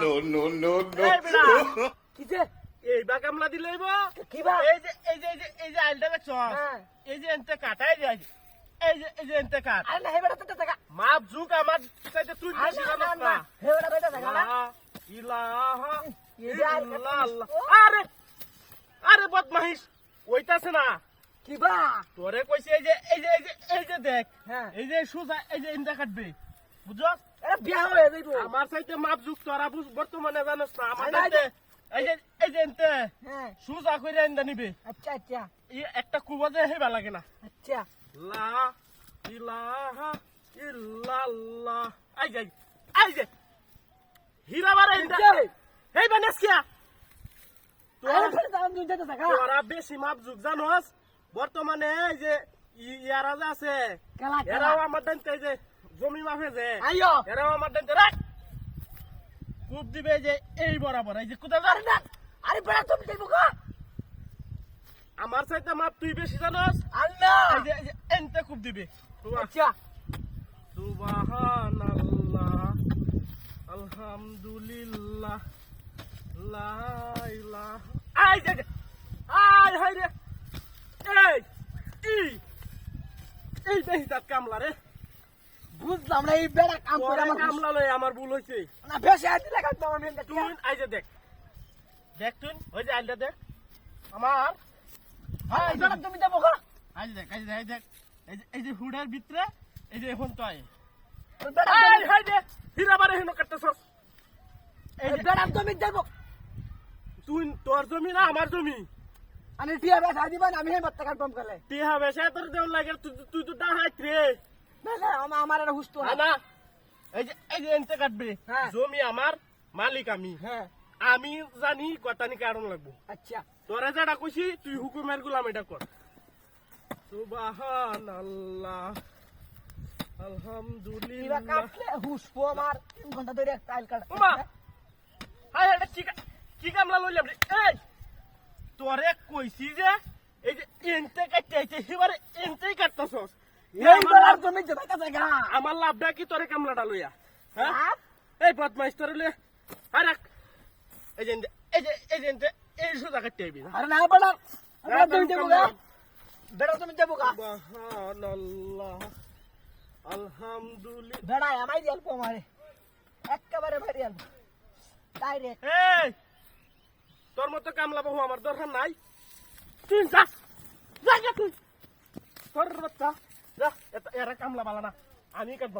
No, no, no, no. কিছে এইবার কামলা দিলেইব কিবা এই যে আইলটা দেখছ এই যে এনতে কাটাই যায় এই যে এনতে কাট আরে না হেবেটা তো টাকা মাপ যুগ আমার চাইতে তুই বেশি না জানিস না না হেবেটা বেটা টাকা না লা ইলাহা এই যে আর ইল্লাল্লাহ। আরে আরে বদমাইশ ওইতাছে না কিবা তোরে কইছে এই যে দেখ হ্যাঁ এই যে সুজা এই যে এনতে কাটবে বুঝছস আরে বিয়া হয়ে যাইবো আমার চাইতে মাপ যুগ তোরা বুঝ বর্তমানে জানোস না আমার আরে না, চাইতে এই যে এনতে হ্যাঁ সুজা কইরা এনদা নিবে আচ্ছা আচ্ছা এই একটা কুবাজে হেবা লাগে না আচ্ছা লা ইলাহা ইল্লাল্লাহ আই যে হীরাবারে হেই বানাসকিয়া আরে ফের দাম দুইটা টাকা তোরা বেশি মাপ যুগ জানোস বর্তমানে এই যে ইয়ারা যে আছে কেলা এরাও কেলা আমার দান্তে যে জমি মাফে যে আইও এরাও আমার দান্তে রাখ কূপ দিবে যে এই বরাবর এই যে কোথায় আরে না আরে বেটা তুমি দেবো কা আমার চাইতে মাপ তুই বেশি জানোস আল্লাহ এই যে এনতে কূপ দিবে আচ্ছা সুবহানাল্লাহ আলহামদুলিল্লাহ লা ইলাহা আই যে আই হাই রে এই দেহি তার কামলা রে বুঝলাম না এই বেটা কাম করে আমার কামলা লয় আমার ভুল হইছে না বেশি আইতে লাগা তো আমি তুই আই যে দেখ তুই ওই যে আইলটা দেখ আমার হ্যাঁ বেটা তুমি দেবো কা আই যে দেখ এই যে হুডের ভিতরে এই যে এখন তো আয় বেটা আই হাই রে হীরাবারে হেন কাটতেছস এই যে বেটা তুমি দেবো তুই তোর জমি না আমার জমি আমি বিয়া বেটা দিবেন আমি হে বাত্তা কনফার্ম করলে টিহা বেশে তোর দেওয়ার লাগে তুই তো ডাহাইত রে না না আমার আর হুস্তো না না এই যে এনতে কাটবে হ্যাঁ। জমি আমার মালিক আমি হ্যাঁ আমি জানি কটানি কারণ লাগবো আচ্ছা তোরা যেটা কইছি তুই হুকুমের গুলাম এটা কর সুবহানাল্লাহ কিবা আলহামদুলিল্লাহ কাটলে হুস্পো আমার 3 ঘন্টা ধরে একটা আইল কাট ওমা হাই এটা কি কামলা লইলাম রে এই তোরে কইছি যে এই যে এনতে কাটতে এবারে এনতেই কাটতাছস এই বেটার তুমি দেবে কা জায়গা আমার লাভটা কি তোরে কামলাটা লইয়া হ্যাঁ হ্যাঁ এই বদমাইশ তোরে লইয়া আরে এই যে এই সুদা কাটতে আইবি আরে না বেটা বেটা তুমি দেবো কা বেটা তুমি দেবো কা সুবহানাল্লাহ আলহামদুলিল্লাহ বেটা আমাই দিয়াল পো আমারে একেবারে ভারি আল ডাইরেক্ট এই তোর মতো কামলা বহু আমার দরকার নাই তুই যা যা তুই তোর বাচ্চা যা এরা কামলা বালা না আমি কাটব